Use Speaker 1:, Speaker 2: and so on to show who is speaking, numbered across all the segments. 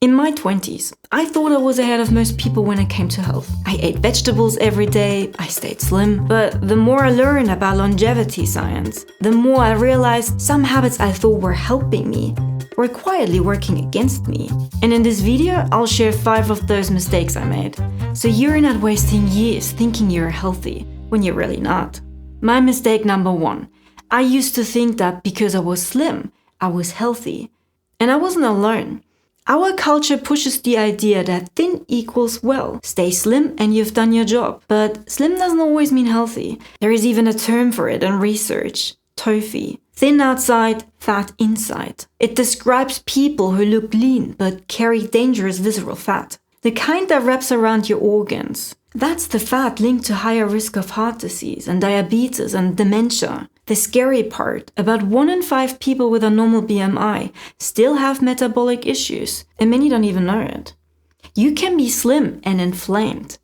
Speaker 1: In my 20s, I thought I was ahead of most people when it came to health. I ate vegetables every day, I stayed slim, but the more I learned about longevity science, the more I realized some habits I thought were helping me were quietly working against me. And in this video, I'll share 5 of those mistakes I made, so you're not wasting years thinking you're healthy when you're really not. My mistake number 1. I used to think that because I was slim, I was healthy. And I wasn't alone. Our culture pushes the idea that thin equals well. Stay slim and you've done your job. But slim doesn't always mean healthy. There is even a term for it in research: TOFI. Thin outside, fat inside. It describes people who look lean but carry dangerous visceral fat. The kind that wraps around your organs. That's the fat linked to higher risk of heart disease and diabetes and dementia. The scary part, about 1 in 5 people with a normal BMI still have metabolic issues, and many don't even know it. You can be slim and inflamed.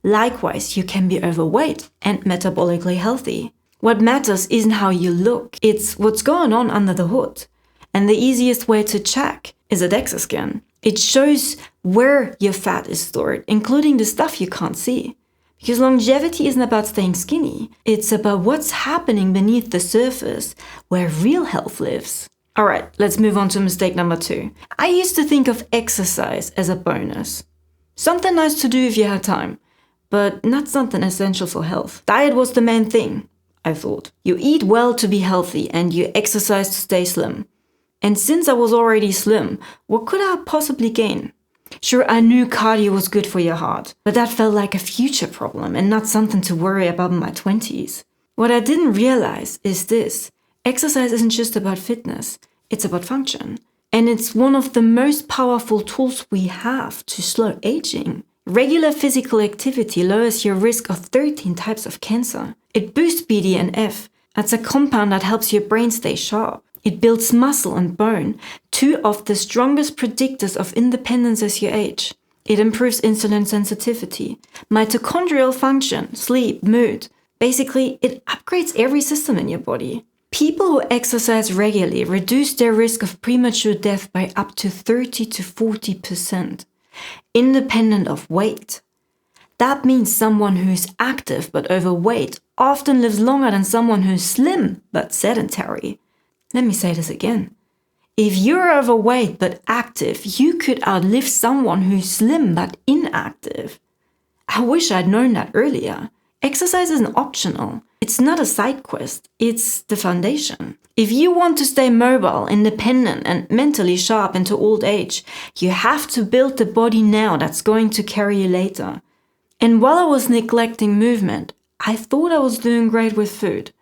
Speaker 1: Likewise, you can be overweight and metabolically healthy. What matters isn't how you look, it's what's going on under the hood. And the easiest way to check is a DEXA scan. It shows where your fat is stored, including the stuff you can't see. Because longevity isn't about staying skinny. It's about what's happening beneath the surface, where real health lives. Alright, let's move on to mistake number 2. I used to think of exercise as a bonus. Something nice to do if you had time, but not something essential for health. Diet was the main thing, I thought. You eat well to be healthy and you exercise to stay slim. And since I was already slim, what could I possibly gain? Sure, I knew cardio was good for your heart, but that felt like a future problem and not something to worry about in my 20s. What I didn't realize is this: exercise isn't just about fitness, it's about function. And it's one of the most powerful tools we have to slow aging. Regular physical activity lowers your risk of 13 types of cancer. It boosts BDNF. That's a compound that helps your brain stay sharp. It builds muscle and bone, 2 of the strongest predictors of independence as you age. It improves insulin sensitivity, mitochondrial function, sleep, mood. Basically, it upgrades every system in your body. People who exercise regularly reduce their risk of premature death by up to 30 to 40%, independent of weight. That means someone who is active but overweight often lives longer than someone who is slim but sedentary. Let me say this again. If you're overweight but active, you could outlive someone who's slim but inactive. I wish I'd known that earlier. Exercise isn't optional. It's not a side quest. It's the foundation. If you want to stay mobile, independent, and mentally sharp into old age, you have to build the body now that's going to carry you later. And while I was neglecting movement, I thought I was doing great with food.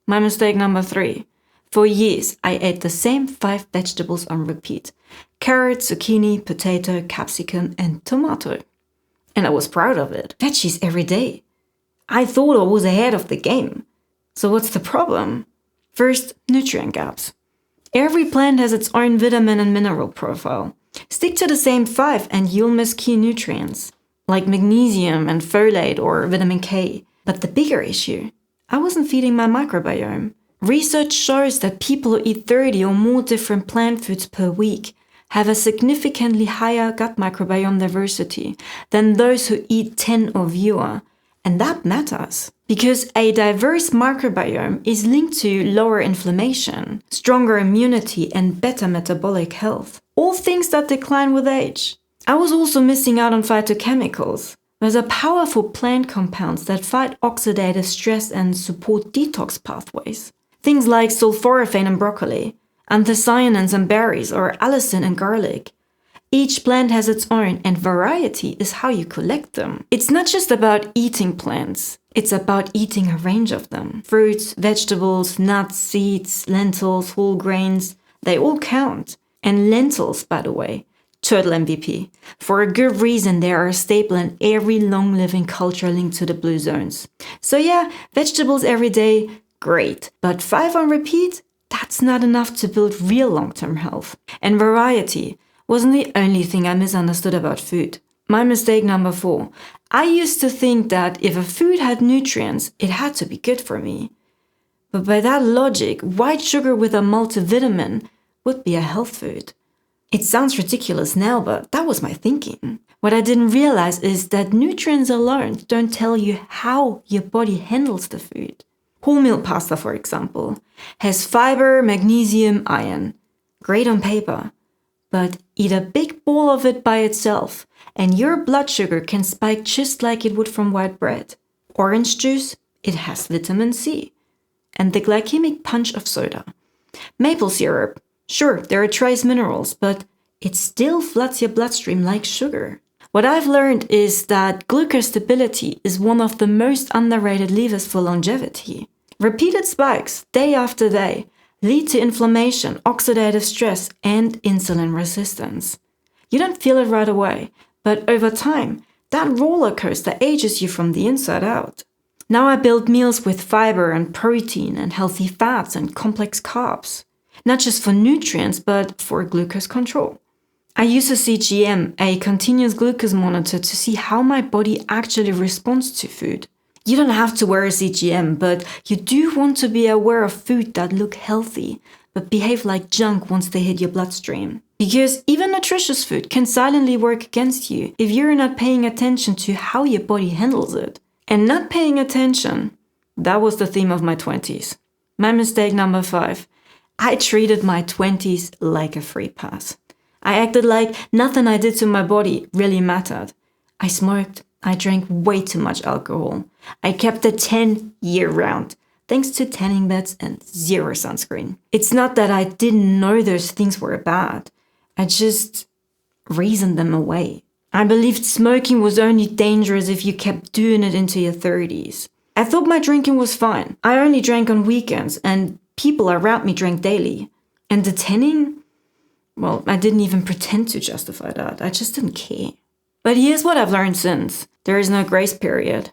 Speaker 1: My mistake number 3. For years, I ate the same 5 vegetables on repeat: carrot, zucchini, potato, capsicum, and tomato. And I was proud of it. Veggies every day. I thought I was ahead of the game. So what's the problem? First, nutrient gaps. Every plant has its own vitamin and mineral profile. Stick to the same 5 and you'll miss key nutrients, like magnesium and folate or vitamin K. But the bigger issue, I wasn't feeding my microbiome. Research shows that people who eat 30 or more different plant foods per week have a significantly higher gut microbiome diversity than those who eat 10 or fewer. And that matters, because a diverse microbiome is linked to lower inflammation, stronger immunity, and better metabolic health. All things that decline with age. I was also missing out on phytochemicals. Those are powerful plant compounds that fight oxidative stress and support detox pathways. Things like sulforaphane in broccoli, anthocyanins in berries, or allicin in garlic. Each plant has its own, and variety is how you collect them. It's not just about eating plants, it's about eating a range of them. Fruits, vegetables, nuts, seeds, lentils, whole grains, they all count. And lentils, by the way, total MVP. For a good reason, they are a staple in every long-living culture linked to the blue zones. So yeah, vegetables every day, great. But 5 on repeat? That's not enough to build real long-term health. And variety wasn't the only thing I misunderstood about food. My mistake number 4. I used to think that if a food had nutrients, it had to be good for me. But by that logic, white sugar with a multivitamin would be a health food. It sounds ridiculous now, but that was my thinking. What I didn't realize is that nutrients alone don't tell you how your body handles the food. Wholemeal pasta, for example, has fiber, magnesium, iron. Great on paper. But eat a big bowl of it by itself, and your blood sugar can spike just like it would from white bread. Orange juice, it has vitamin C. And the glycemic punch of soda. Maple syrup, sure, there are trace minerals, but it still floods your bloodstream like sugar. What I've learned is that glucose stability is one of the most underrated levers for longevity. Repeated spikes, day after day, lead to inflammation, oxidative stress, and insulin resistance. You don't feel it right away, but over time, that roller coaster ages you from the inside out. Now I build meals with fiber and protein and healthy fats and complex carbs, not just for nutrients, but for glucose control. I use a CGM, a continuous glucose monitor, to see how my body actually responds to food. You don't have to wear a CGM, but you do want to be aware of food that look healthy, but behave like junk once they hit your bloodstream. Because even nutritious food can silently work against you if you're not paying attention to how your body handles it. And not paying attention, that was the theme of my 20s. My mistake number 5. I treated my 20s like a free pass. I acted like nothing I did to my body really mattered. I smoked. I drank way too much alcohol. I kept a 10 year-round, thanks to tanning beds and zero sunscreen. It's not that I didn't know those things were bad. I just reasoned them away. I believed smoking was only dangerous if you kept doing it into your 30s. I thought my drinking was fine. I only drank on weekends, and people around me drank daily. And the tanning? Well, I didn't even pretend to justify that. I just didn't care. But here's what I've learned since. There is no grace period.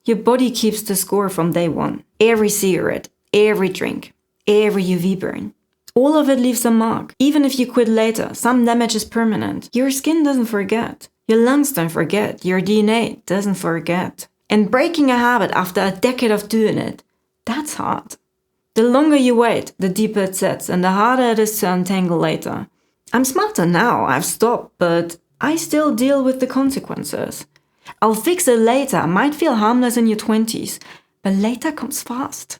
Speaker 1: Your body keeps the score from day one. Every cigarette, every drink, every UV burn. All of it leaves a mark. Even if you quit later, some damage is permanent. Your skin doesn't forget. Your lungs don't forget. Your DNA doesn't forget. And breaking a habit after a decade of doing it, that's hard. The longer you wait, the deeper it sets, and the harder it is to untangle later. I'm smarter now, I've stopped, but I still deal with the consequences. I'll fix it later, might feel harmless in your 20s, but later comes fast.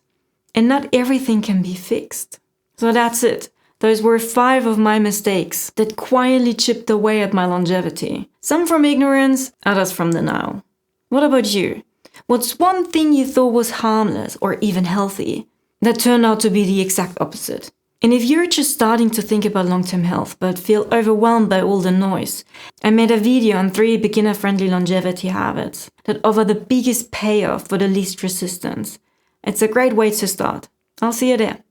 Speaker 1: And not everything can be fixed. So that's it. Those were 5 of my mistakes that quietly chipped away at my longevity. Some from ignorance, others from denial. What about you? What's one thing you thought was harmless or even healthy that turned out to be the exact opposite? And if you're just starting to think about long-term health but feel overwhelmed by all the noise, I made a video on 3 beginner-friendly longevity habits that offer the biggest payoff for the least resistance. It's a great way to start. I'll see you there.